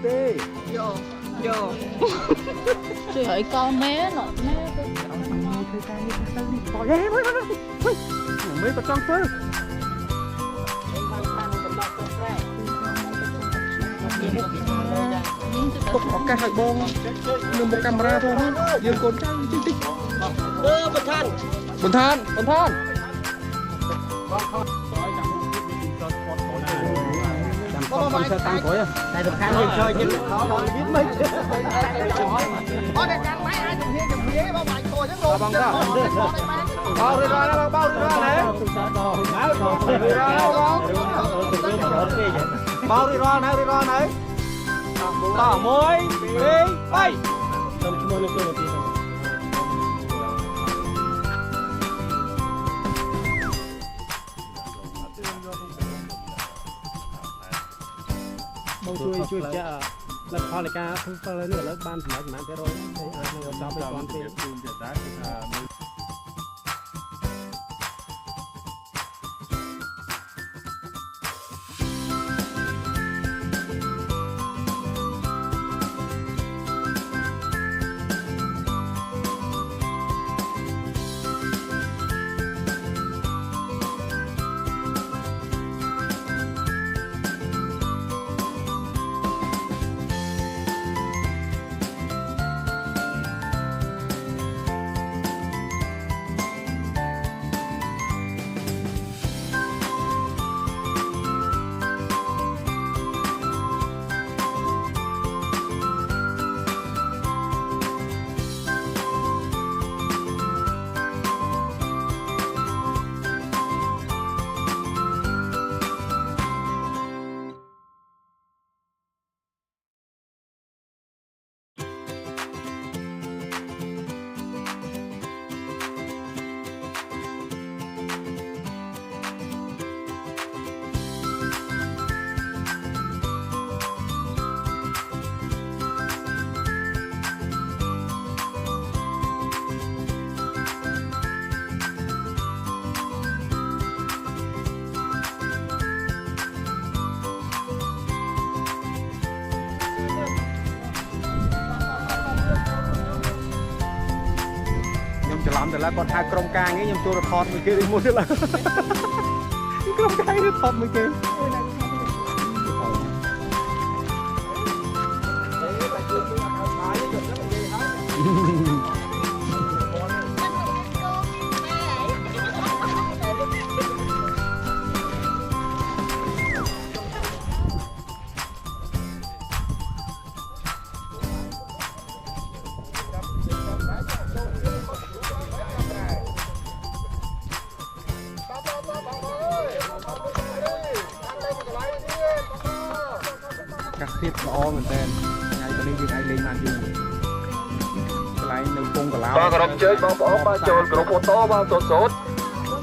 tê vô vô Trời ơi con mé nọ mé thôi ta như ta đi bỏ ra mấy con trong phơi tục có cái hai bông nhưng một camera thôi dương cồn trăng tích tích bẩn than con sẽ tăng khối à này được khăn chơi chứ nó biết mấy có cái căn máy ai dùng phía bao bạch thôi chứ luôn bằng ra bao đi ra này bao đi ra này tỏ môi đi bayช่วยจะแล้วพอเลยการทุกคนเลยเนี่ยแล้วบ้านสมัยมันจะโดนใช้อะไรเราจับไปก่อนเป็นច្រឡំទៅឡើយគាត់ហៅក្រុមការងារខ្ញុំចូលទៅថតមួយគេមួយទៀតឡើយក្រុមការងារថតមួយគេកាសភាពល្អមែនតើថ្ងៃនេះយើងអាចលេងបានយូរកន្លែងនៅពងកឡោមបាទក្រុមជើងបងប្អូនបាទចូលក្រុមហ្វូតូបាទសូត្រ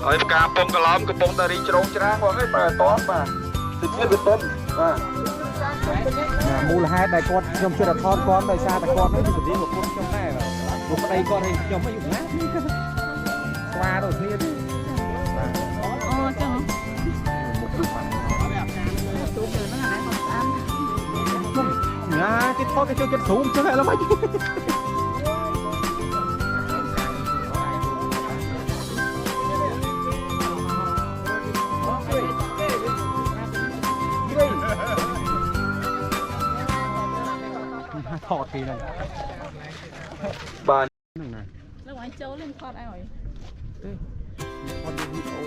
ហើយផ្កាពងកឡោមកំពុងតែរីជ្រងច្រាសផងឯងបាទតតបាទទឹកនេះវាតុនបាទមូលហេតុដែលគាត់ខ្ញុំជិតថតគាត់ដោយសារតែគាត់នេះគឺពីប្រពន្ធខ្ញុំដែរបាទប្តីគាត់ឲ្យខ្ញុំមកอยู่ណាស្វាដូចគ្នាទេបាទអូចឹងណាគេថតគេចូលចិត្តស្រូមចឹងហើយឡើយបាទថតទីហ្នឹងបាទហ្នឹងណាលោកអញចូលលេងថតឲ្យទេថតវីដេអូ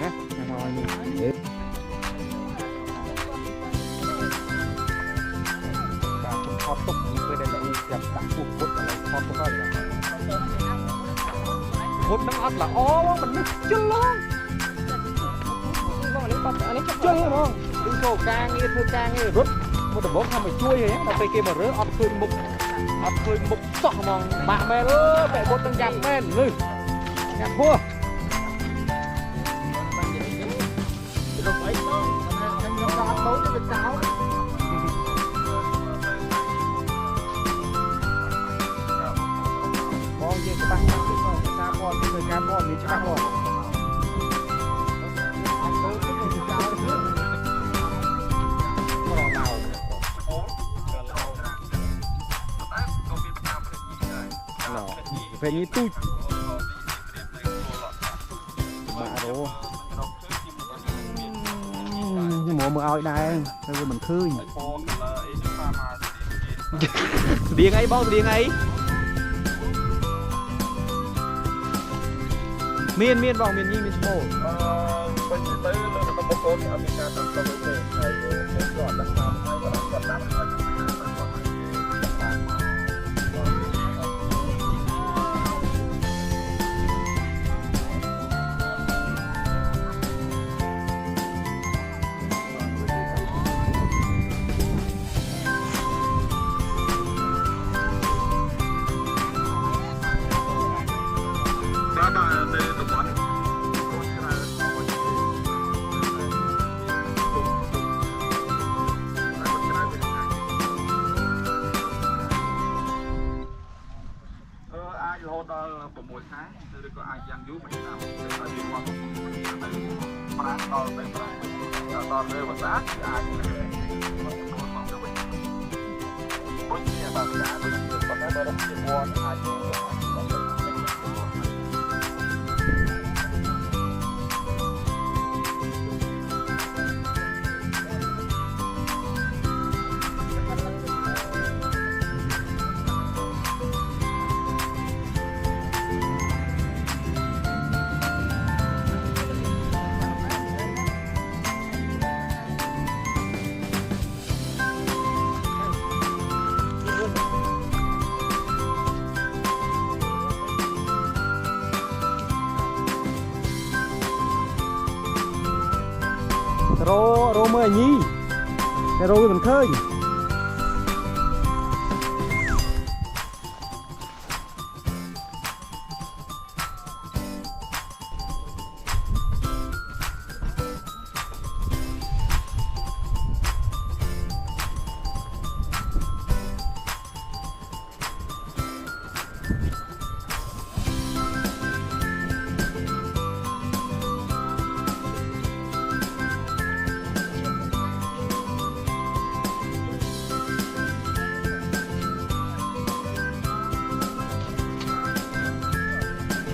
ណាមកឲ្យនេះថតទុកពេលដែលលោកចាប់ដាក់ពុកពុតอะไรថតទុកហើយពុតនឹងអត់ល្អមិននឹកជិលឡងអានេះជិលហ្មងគឺចូលការងារធ្វើការងាររត់មកដំបងថាមកជួយហ៎ដល់ពេលគេមករើអត់ឃើញមុខសោះហ្មងបាក់មែនអើយបែបពុតនឹងយ៉ាប់មែនលឺយ៉ាប់ហួររកអីទៅខ្ញុំដល់អត់ទៅទៅចោលច្បាស់ណាស់គឺការព័ត៌មានធ្វើការព័ត៌មានច្បាស់លាស់ ពេលនេះទូចបាក់រោខ្ញុំមើលឲ្យដែរតែវាមិនឃើញស្តៀងអីបងស្តៀងអីមានបងមានញីមានឈ្មោះពេញទៅលើតំបន់អមេរិកតាមទៅទេហើយគាត់ដាក់តាមហើយគាត់ដាក់ឲ្យរហូតដល់6ខែឬក៏អាចយ៉ាងយូរមួយឆ្នាំហើយវាមកប្រាក់ដល់ទៅប្រាក់ដល់លើវស្សាគឺអាចមកទៅវិញពុជជាបាសាដូចប៉ុន្តែដល់ជាវត្តអាចរោមើលញីតែរោវាមិនឃើញ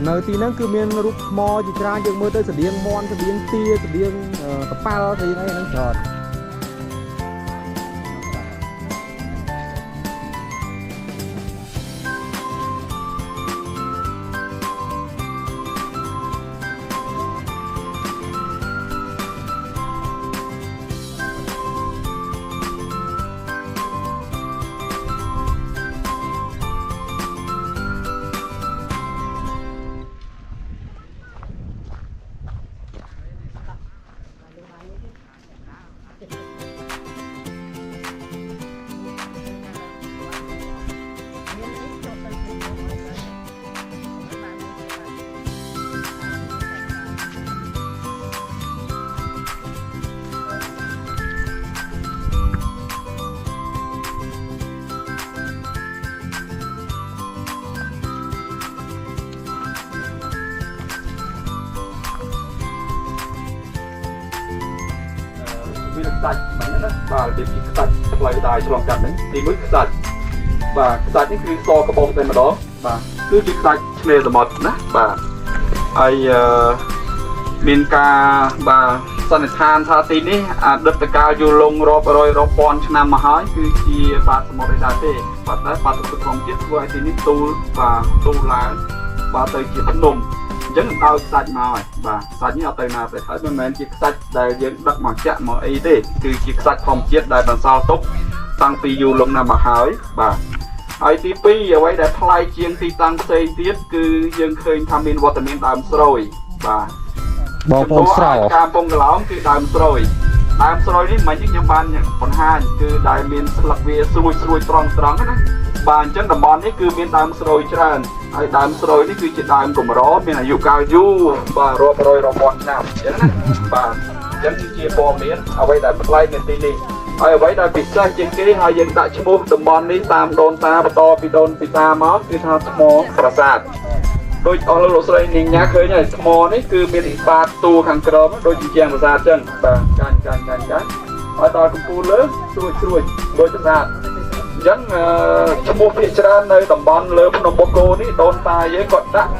នៅទីហ្នឹងគឺមានរូបថ្មជាច្រើនយើងមើលទៅស្តៀងមន់ស្តៀងទាស្តៀងកប៉ាល់ស្តៀងអីហ្នឹងច្រើនវាខ្សាច់ហ្នឹងណាបាទរបៀបជាខ្សាច់ផ្លូវដើរឆ្លងកាត់ហ្នឹងទីមួយខ្សាច់បាទខ្សាច់នេះគឺសកបងតែម្ដងបាទគឺជាខ្សាច់ឆ្នេរសមុទ្រណាបាទហើយមានការបាទសន្និដ្ឋានថាទីនេះអតីតកាលយូរលង់រាប់រយរាប់ពាន់ឆ្នាំមកហើយគឺជាបាតសមុទ្រឯដែរទេបាទតែបាតសមុទ្រធម្មជាតិធ្វើឲ្យទីនេះទូលបាទទូលឡើងបាទទៅជាភ្នំអញ្ចឹងឲ្យខ្សាច់មកហើយបាទខ្សាច់នេះអត់ទៅណាទេហើយមិនមែនជាខ្សាច់ដែលយើងដឹកមកចាក់មកអីទេគឺជាខ្សាច់ធម្មជាតិដែលបន្សល់ទុកតាំងពីយូរលង់ណាស់មកហើយបាទហើយទី2អ្វីដែលប្លែកជាងទីតាំងផ្សេងទៀតគឺយើងឃើញថាមានវត្តមានដើមស្រូវបាទបងប្អូនស្រោការពងកឡោមគឺដើមស្រូវនេះមិញខ្ញុំបានបង្ហាញគឺដែលមានស្លឹកវាស្រួយត្រង់ណាបាទអញ្ចឹងតំបន់នេះគឺមានដើមស្រូវច្រើនហើយដើមស្រូវនេះគឺជាដើមកម្រមានអាយុកាលយូរបាទរាប់រយរាប់ពាន់ឆ្នាំអញ្ចឹងណាបាទអញ្ចឹងគឺជាព័ត៌មានអ្វីដែលប្លែកនៅទីនេះហើយអ្វីដែលពិសេសជាងគេហើយយើងដាក់ឈ្មោះតំបន់នេះតាមដូនតាបន្តពីដូនពីតាមកគឺថាថ្មប្រាសាទដូចអស់លោកស្រីនាងញ៉ាឃើញហើយថ្មនេះគឺមានឥបាតតួខាងក្រោមដូចជាជាងប្រាសាទអញ្ចឹងបាទកាញ់ហើយដល់កំពូលលើស្រួចដូចប្រាសាទ ចឹងឈ្មោះភាគច្រើននៅតំបន់លើភ្នំបូកគោនេះដូនតាយើងគាត់ដាក់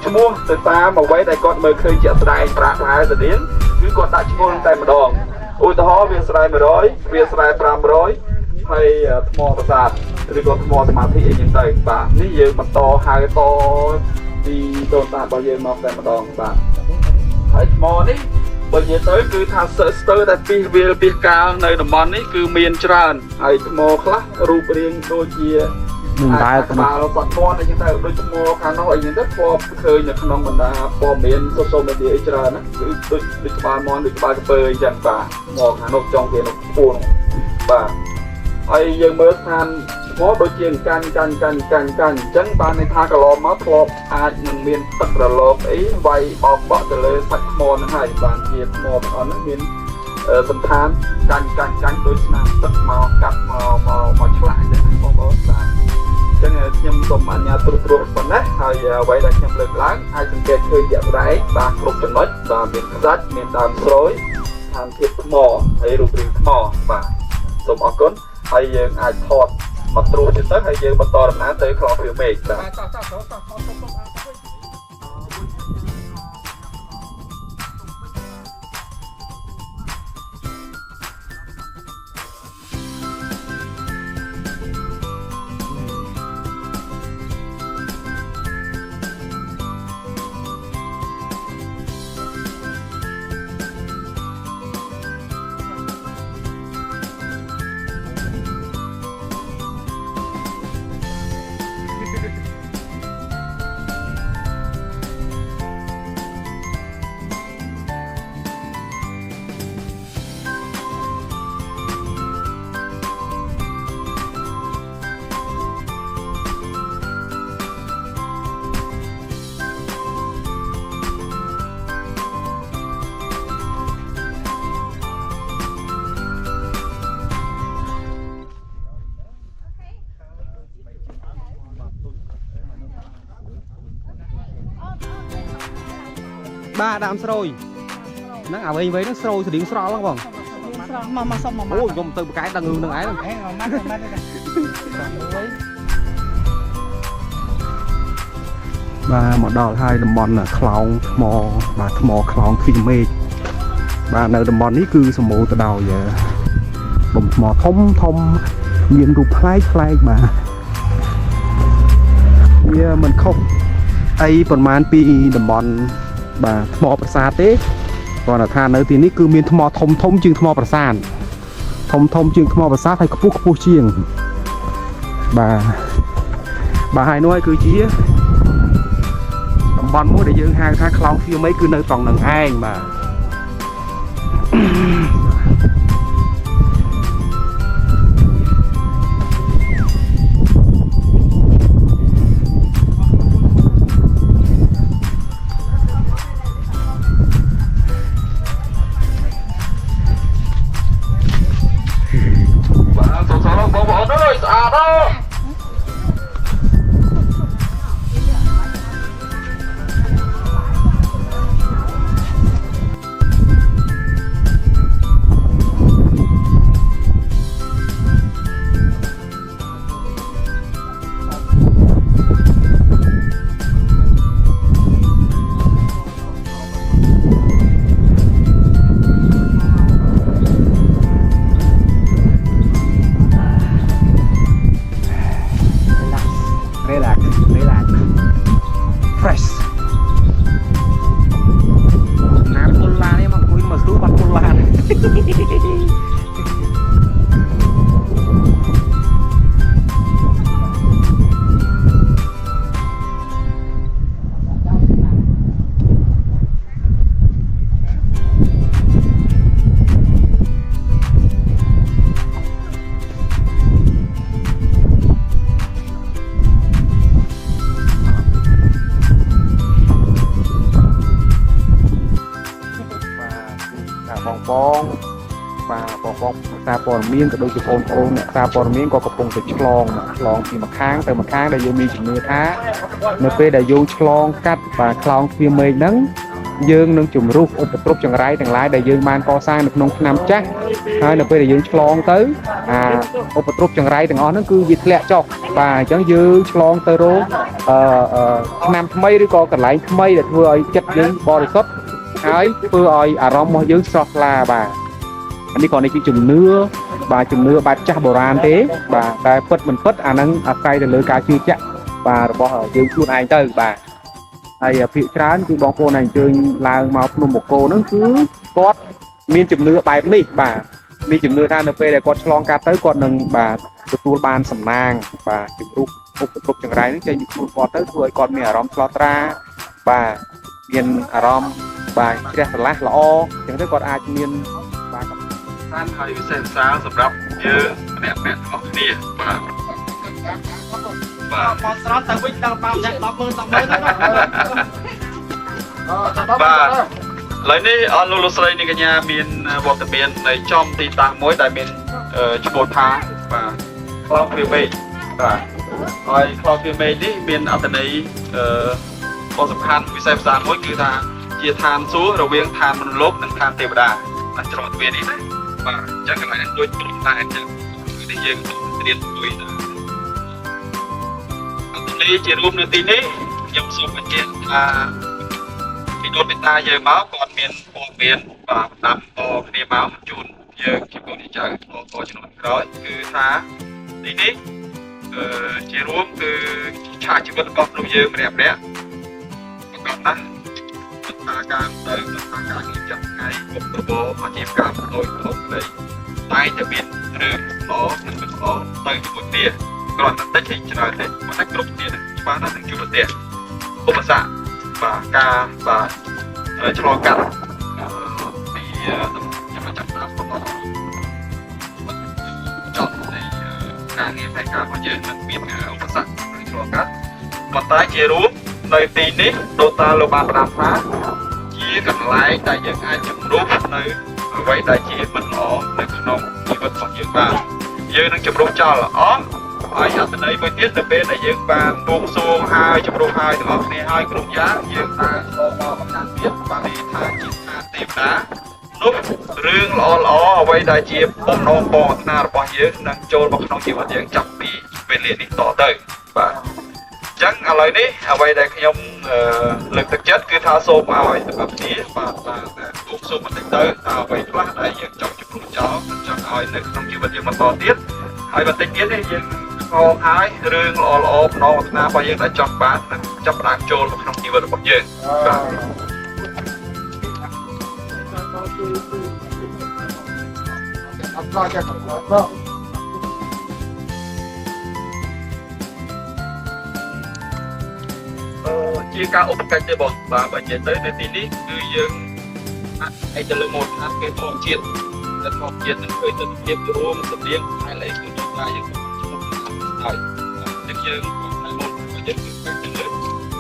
ឈ្មោះទៅតាមអ្វីដែលគាត់មើលឃើញជាក់ស្ដែងប្រាក់ផ្លែស្តៀងគឺគាត់ដាក់ឈ្មោះតែម្ដងឧទាហរណ៍វាស្រែ100វាស្រែ500ហើយថ្មប្រាសាទឬក៏ថ្មសមាធិអីចឹងទៅបាទនេះយើងបន្តហៅតពីដូនតារបស់យើងមកតែម្ដងបាទហើយថ្មនេះបើនិយាយទៅគឺថាស្ទើរតែពីវាលពីកាលនៅតំបន់នេះគឺមានច្រើនហើយថ្មខ្លះរូបរាងដូចជានឹងដែរក្បាលសត្វមាន់អីចឹងទៅដូចថ្មខាងនោះអីចឹងទៅធ្លាប់ឃើញនៅក្នុងបណ្ដាព័ត៌មាន social media អីច្រើនណាគឺដូចក្បាលមាន់ដូចក្បាលក្រពើអីចឹងបាទមកខាងនោះចង់គេនោះខ្ពស់នោះបាទហើយយើងមើលស្ថានថ្មដូចជាកាញ់អញ្ចឹងបានន័យថាកន្លងមកធ្លាប់អាចនឹងមានទឹករលកអីវាយបោកបក់ទៅលើសាច់ថ្មហ្នឹងហើយបានជាថ្មទាំងអស់ហ្នឹងមានសន្តានកាញ់ដូចស្នាមទឹកមកកាត់មកឆ្លាក់អញ្ចឹងបងប្អូនបាទអញ្ចឹងខ្ញុំសូមអនុញ្ញាតត្រួសប៉ុណ្ណេះហើយអ្វីដែលខ្ញុំលើកឡើងអាចសង្កេតឃើញជាក់ស្ដែងបាទគ្រប់ចំណុចបាទមានខ្សាច់មានដើមស្រួយស្ថានភាពថ្មហើយរូបរាងថ្មបាទសូមអរគុណហើយយើងអាចថតមកត្រួសទៀតទៅហើយយើងបន្តដំណើរទៅខ្លងព្រាមេឃបាទបាទដើមស្រូយហ្នឹងអ្វីហ្នឹងស្រូយស្តៀងស្រល់ហ្នឹងបងមកសុំមកអូយខ្ញុំទៅបកែដឹងរឿងហ្នឹងឯងបាទមកដល់ហើយតំបន់ខ្លោងថ្មបាទថ្មខ្លោងទ្វីមេឃបាទនៅតំបន់នេះគឺសម្បូរទៅដោយបំថ្មធំមានរូបប្លែកបាទវាមិនខុសអីប្រហែលពីតំបន់បាទថ្មប្រាសាទទេគាត់ថានៅទីនេះគឺមានថ្មធំជាងថ្មប្រាសាទធំជាងថ្មប្រាសាទហើយខ្ពស់ជាងបាទហើយនោះគឺជាតំបន់មួយដែលយើងហៅថាខ្លោងទ្វារមេឃគឺនៅត្រង់នឹងឯងបាទបងតាព័ត៌មានក៏ដូចជាបងប្អូនអ្នកតាព័ត៌មានក៏កំពុងតែឆ្លងពីម្ខាងទៅម្ខាងដែលយើងមានជំនឿថានៅពេលដែលយើងឆ្លងកាត់ខ្លោងទ្វារមេឃហ្នឹង យើងនឹងជំរុះឧបទ្រពចង្រៃទាំងឡាយដែលយើងបានកសាងនៅក្នុងឆ្នាំចាស់ហើយនៅពេលដែលយើងឆ្លងទៅឧបទ្រពចង្រៃទាំងអស់ហ្នឹងគឺវាធ្លាក់ចុះបាទអញ្ចឹងយើងឆ្លងទៅរកឆ្នាំថ្មីឬក៏កន្លែងថ្មីដែលធ្វើឲ្យចិត្តយើងបរិសុទ្ធហើយធ្វើឲ្យអារម្មណ៍របស់យើងស្រស់ថ្លាបាទនេះក៏នេះជាជំនឿបាទជំនឿបែបចាស់បុរាណទេបាទតែពិតមិនពិតអាហ្នឹងអាស្រ័យទៅលើការជឿជាក់បាទរបស់យើងខ្លួនឯងទៅបាទហើយភាគច្រើនគឺបងប្អូនអញ្ជើញឡើងមកភ្នំបូកគោហ្នឹងគឺគាត់មានជំនឿបែបនេះបាទមានជំនឿថានៅពេលដែលគាត់ឆ្លងកាត់ទៅគាត់នឹងបាទទទួលបានសំណាងបាទជំរុះឧបទ្រពចង្រៃហ្នឹងចេញពីខ្លួនគាត់ទៅធ្វើឲ្យគាត់មានអារម្មណ៍ឆ្លោះត្រាបាទមានអារម្មណ៍បាទជ្រះស្រឡះល្អអញ្ចឹងទៅគាត់អាចមានបាទតាមហើយវិសេសវិសាលសម្រាប់យើងម្នាក់ៗរបស់គ្នាបាទបាទមកស្រោតទៅវិញដល់តាមចាក់100000បាទឥឡូវនេះអស់លោកស្រីនិងកញ្ញាមានវត្តមាននៃចំទីតាំងមួយដែលមានឈ្មោះថាបាទខ្លោងគ្រាមេឃបាទហើយខ្លោងគ្រាមេឃនេះមានអត្ថន័យបទសំខាន់វិសេសវិសាលមួយគឺថាជាឋានសួគ៌រវាងឋានមនុស្សលោកនិងឋានទេវតាច្រកទ្វារនេះណាបាទអញ្ចឹងកន្លែងនេះដូចព្រមតែអញ្ចឹងនេះយើងរៀនជួយណាអត្ថន័យជារួមនៅទីនេះខ្ញុំសូមបញ្ជាក់ថាពីដូនពីតាយើងមកគាត់មានព័ត៌មានបាទតាមតគ្នាមកជូនយើងជាកូនចៅតជំនាន់ក្រោយគឺថាទីនេះជារួមគឺឆាកជីវិតរបស់មនុស្សយើងម្នាក់ៗប្រកបណាស់ថាការទៅថាការងារចាប់ថ្ងៃគ្រប់របរអាជីវកម្មដោយខ្លួនឯងតែតែមានរឿងល្អនិងមិនល្អទៅជាមួយគ្នាគ្រាន់តែតិចឲ្យច្រើនទេមិនគ្រប់គ្នាច្បាស់ណាស់នឹងជួបប្រទះឧបសគ្គបាទការបាទឆ្លងកាត់ពីចាប់តាមរបស់ចប់នៃការងារផ្នែកការរបស់យើងនឹងមានឧបសគ្គឆ្លងកាត់ប៉ុន្តែជារួមនៅទីនេះដូតាលោកបានប្រាប់ថាជាកន្លែងដែលយើងអាចជំរុះនៅអ្វីដែលជាមិនល្អនៅក្នុងជីវិតរបស់យើងបានយើងនឹងជំរុះចោលអស់ហើយអត្ថន័យមួយទៀតទៅពេលដែលយើងបានបួងសួងហើយជំរុះហើយទាំងអស់គ្នាហើយគ្រប់យ៉ាងយើងបានឆ្លងមកបណ្ដាទៀតបាននិយាយថាជាថាទេវតានោះរឿងល្អអ្វីដែលជាបំណងប្រាថ្នារបស់យើងនឹងចូលមកក្នុងជីវិតយើងចាប់ពីពេលនេះតទៅបាទអញ្ចឹងឥឡូវនេះអ្វីដែលខ្ញុំលើកទឹកចិត្តគឺថាសូមឲ្យទាំងអស់គ្នាបាទទូកសូមបន្តិចទៅថាអ្វីខ្លះដែលយើងចង់ជំរុញចោលមិនចង់ឲ្យនៅក្នុងជីវិតយើងបន្តទៀតហើយបន្តិចទៀតនេះយើងខំហើយរឿងល្អផ្នងប្រាថ្នារបស់យើងដែលចង់បាននឹងចាប់ផ្ដើមចូលមកក្នុងជីវិតរបស់យើងបាទអត់ដល់ចា៎ជាការឧបកិច្ចទេបងបាទបើនិយាយទៅនៅទីនេះគឺយើងអាចទៅលើមូលដ្ឋានគេធម្មជាតិទៅធម្មជាតិនឹងឃើញទិដ្ឋភាពរួមសម្ភារហើយឡើយគឺដូចថាយើងឈ្មោះហើយតែយើងនៅមូលដ្ឋានយើងគឺទៅលើ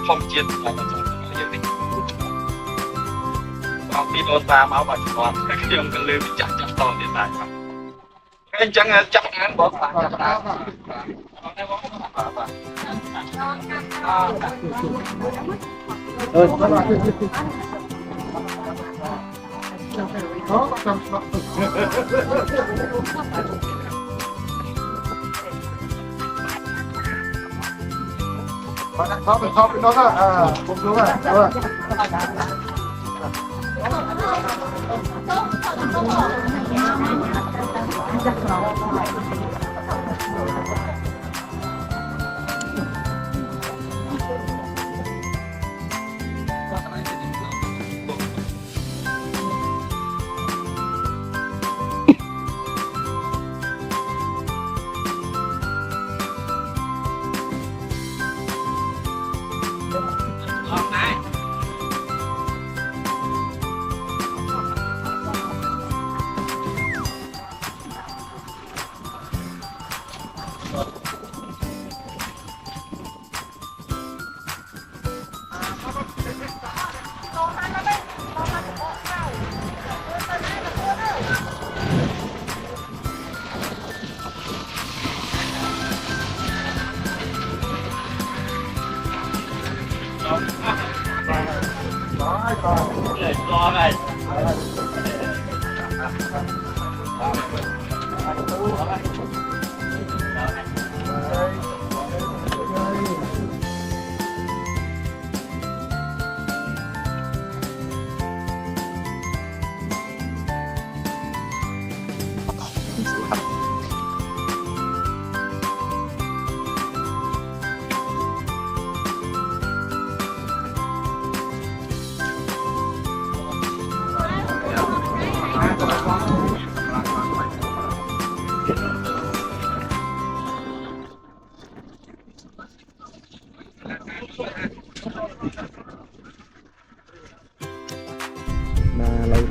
ធម្មជាតិរបស់យើងនេះបងពីដូនតាមកបាទច្បាស់ខ្ញុំក៏លើពីចាស់តទៀតដែរបាទអញ្ចឹងចាប់អានបងចាប់អានបាទKhông, nó là cũng đúng rồi.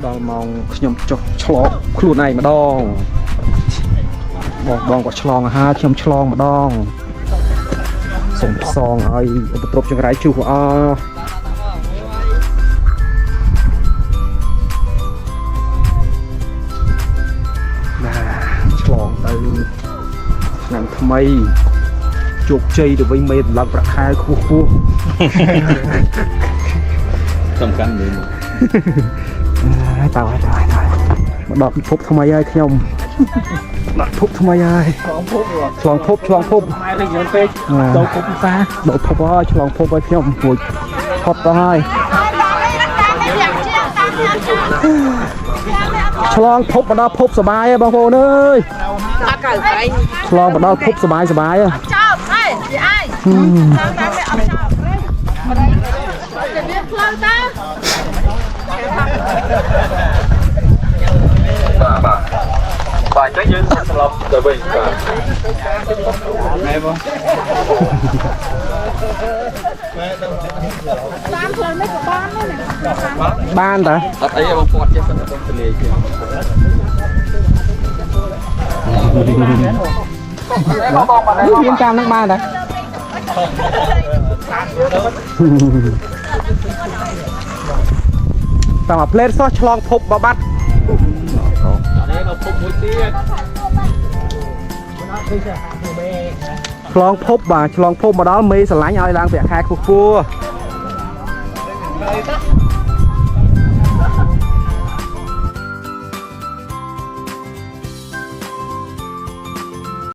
ដល់ម៉ោងខ្ញុំចុះឆ្លងខ្លួនឯងម្ដងបងក៏ឆ្លងអាហារខ្ញុំឆ្លងម្ដងសូមផ្សងឲ្យឧបទ្រពចង្រៃជួសអស់ឆ្លងទៅឆ្នាំថ្មីជោគជ័យទៅវិញមេតម្លឹងប្រាក់ខែខ្ពស់ៗសំខាន់មែនតើមកដល់ពិភពថ្មីហើយខ្ញុំដល់ពិភពថ្មីហើយឆ្លងភពម៉ែវិញយើងពេកដល់ភពភាសាដល់ភពហើយឆ្លងភពហើយខ្ញុំពួយផុតទៅហើយឆ្លងភពមកដល់ភពសុបាយហើយបងប្អូនអើយឆ្លងមកដល់ភពសុបាយហើយចោលអើយយាយអើយតាមតែអត់ចោលទៅវាផ្លូវតើបាទចឹងយើងស្លាប់ទៅវិញបាទណែបងតាមផ្លូវនេះក៏បានដែរបានតាអត់អីបងពាត់ចេះទៅក្នុងទន្លេជាមានតាមនឹងបានតាតាមផ្លេតសោះឆ្លងភពបបាត់នេះនៅភពមួយទៀតឆ្លងភពបាទឆ្លងភពមកដល់មេស្រឡាញ់ឲ្យឡើងប្រាក់ខែខ្ពស់